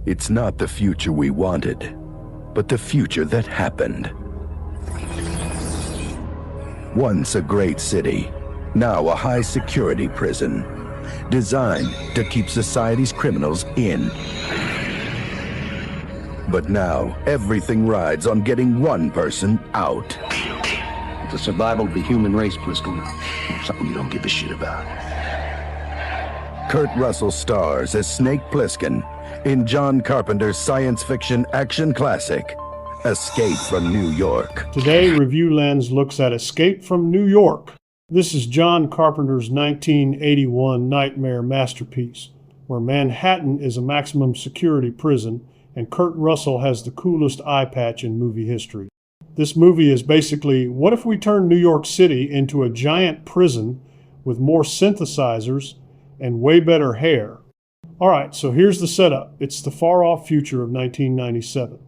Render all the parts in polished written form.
It's not the future we wanted, but the future that happened. Once a great city, now a high-security prison, designed to keep society's criminals in. But now, everything rides on getting one person out. The survival of the human race, Plissken. Something you don't give a shit about. Kurt Russell stars as Snake Plissken in John Carpenter's science fiction action classic, Escape from New York. Today, Review Lens looks at Escape from New York. This is John Carpenter's 1981 nightmare masterpiece, where Manhattan is a maximum security prison and Kurt Russell has the coolest eye patch in movie history. This movie is basically, what if we turned New York City into a giant prison with more synthesizers and way better hair? Alright, so here's the setup. It's the far-off future of 1997.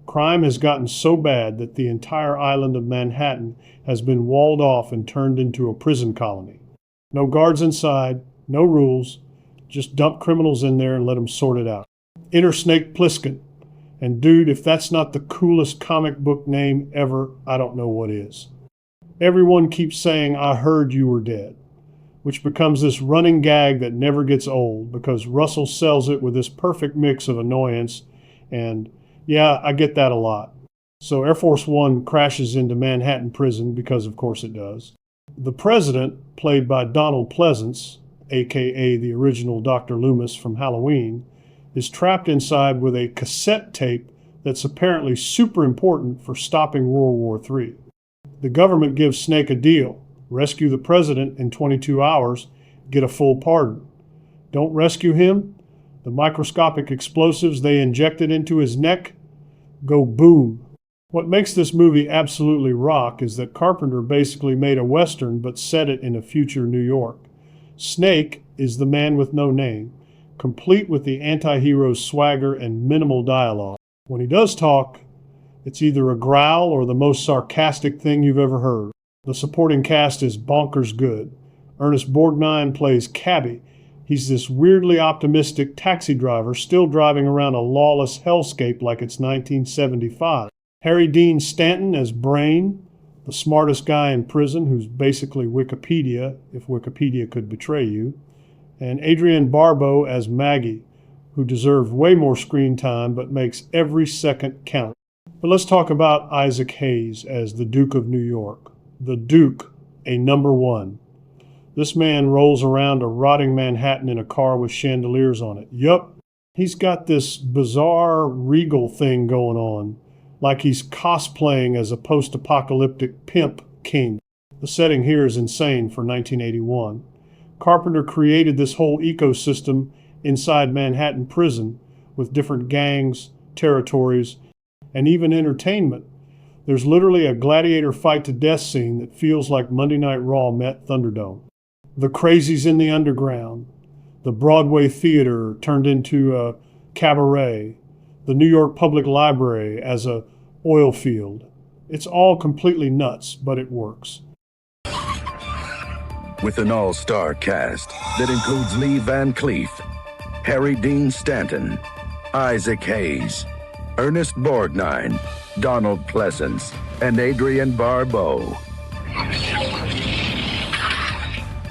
Crime has gotten so bad that the entire island of Manhattan has been walled off and turned into a prison colony. No guards inside, no rules, just dump criminals in there and let them sort it out. Enter Snake Plissken. And dude, if that's not the coolest comic book name ever, I don't know what is. Everyone keeps saying, "I heard you were dead," which becomes this running gag that never gets old because Russell sells it with this perfect mix of annoyance and, yeah, I get that a lot. So Air Force One crashes into Manhattan prison because of course it does. The president, played by Donald Pleasance, aka the original Dr. Loomis from Halloween, is trapped inside with a cassette tape that's apparently super important for stopping World War III. The government gives Snake a deal. Rescue the president in 22 hours, get a full pardon. Don't rescue him? The microscopic explosives they injected into his neck go boom. What makes this movie absolutely rock is that Carpenter basically made a Western but set it in a future New York. Snake is the man with no name, complete with the anti-hero's swagger and minimal dialogue. When he does talk, it's either a growl or the most sarcastic thing you've ever heard. The supporting cast is bonkers good. Ernest Borgnine plays Cabby. He's this weirdly optimistic taxi driver still driving around a lawless hellscape like it's 1975. Harry Dean Stanton as Brain, the smartest guy in prison who's basically Wikipedia, if Wikipedia could betray you. And Adrienne Barbeau as Maggie, who deserved way more screen time but makes every second count. But let's talk about Isaac Hayes as the Duke of New York. The Duke, a number one. This man rolls around a rotting Manhattan in a car with chandeliers on it. Yup, he's got this bizarre regal thing going on, like he's cosplaying as a post-apocalyptic pimp king. The setting here is insane for 1981. Carpenter created this whole ecosystem inside Manhattan prison with different gangs, territories, and even entertainment. There's literally a gladiator fight-to-death scene that feels like Monday Night Raw met Thunderdome. The crazies in the underground, the Broadway theater turned into a cabaret, the New York Public Library as a oil field. It's all completely nuts, but it works. With an all-star cast that includes Lee Van Cleef, Harry Dean Stanton, Isaac Hayes, Ernest Borgnine, Donald Pleasance, and Adrienne Barbeau.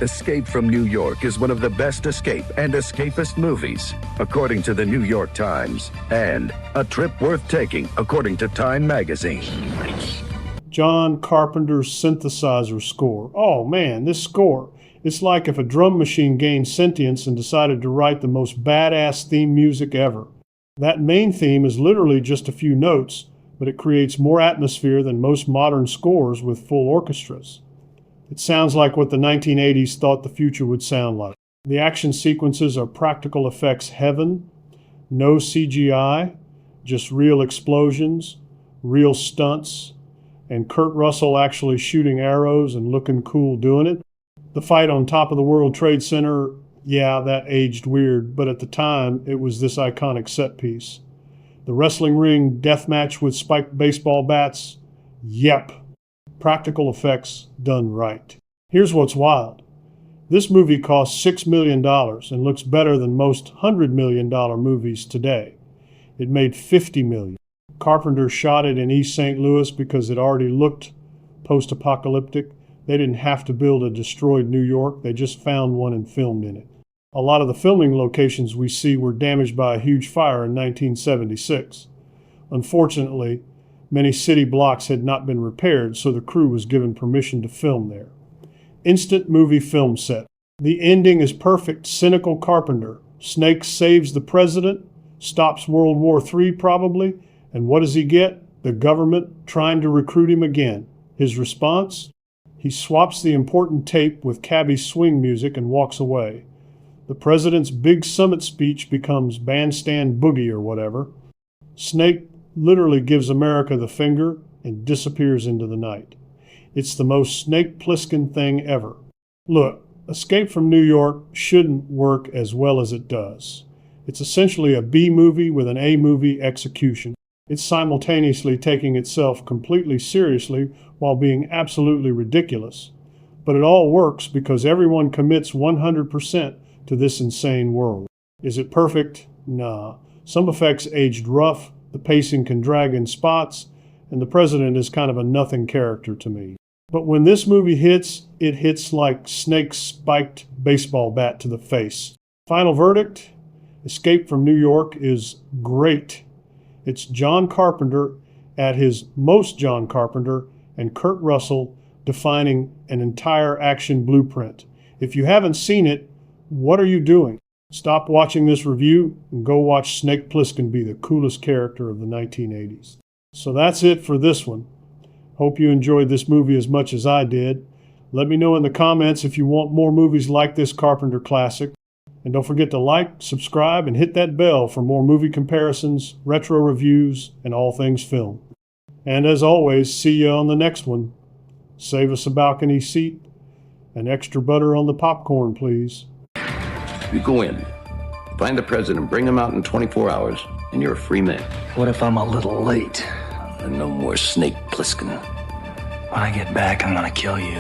Escape from New York is one of the best escape and escapist movies, according to the New York Times, and a trip worth taking, according to Time magazine. John Carpenter's synthesizer score. Oh man, this score. It's like if a drum machine gained sentience and decided to write the most badass theme music ever. That main theme is literally just a few notes, but it creates more atmosphere than most modern scores with full orchestras. It sounds like what the 1980s thought the future would sound like. The action sequences are practical effects heaven, no CGI, just real explosions, real stunts, and Kurt Russell actually shooting arrows and looking cool doing it. The fight on top of the World Trade Center, yeah, that aged weird, but at the time, it was this iconic set piece. The wrestling ring death match with spiked baseball bats, yep. Practical effects done right. Here's what's wild. This movie cost $6 million and looks better than most $100 million movies today. It made $50 million. Carpenter shot it in East St. Louis because it already looked post-apocalyptic. They didn't have to build a destroyed New York. They just found one and filmed in it. A lot of the filming locations we see were damaged by a huge fire in 1976. Unfortunately, many city blocks had not been repaired, so the crew was given permission to film there. Instant movie film set. The ending is perfect, cynical Carpenter. Snake saves the president, stops World War III probably, and what does he get? The government trying to recruit him again. His response? He swaps the important tape with cabbie swing music and walks away. The president's big summit speech becomes bandstand boogie or whatever. Snake literally gives America the finger and disappears into the night. It's the most Snake Plissken thing ever. Look, Escape from New York shouldn't work as well as it does. It's essentially a B movie with an A movie execution. It's simultaneously taking itself completely seriously while being absolutely ridiculous. But it all works because everyone commits 100% to this insane world. Is it perfect? Nah. Some effects aged rough, the pacing can drag in spots, and the president is kind of a nothing character to me. But when this movie hits, it hits like Snake's spiked baseball bat to the face. Final verdict? Escape from New York is great. It's John Carpenter at his most John Carpenter and Kurt Russell defining an entire action blueprint. If you haven't seen it, what are you doing? Stop watching this review and go watch Snake Plissken be the coolest character of the 1980s. So that's it for this one. Hope you enjoyed this movie as much as I did. Let me know in the comments if you want more movies like this Carpenter classic. And don't forget to like, subscribe, and hit that bell for more movie comparisons, retro reviews, and all things film. And as always, see you on the next one. Save us a balcony seat and extra butter on the popcorn, please. You go in, find the president, bring him out in 24 hours, and you're a free man. What if I'm a little late? And no more Snake Plissken. When I get back, I'm gonna kill you.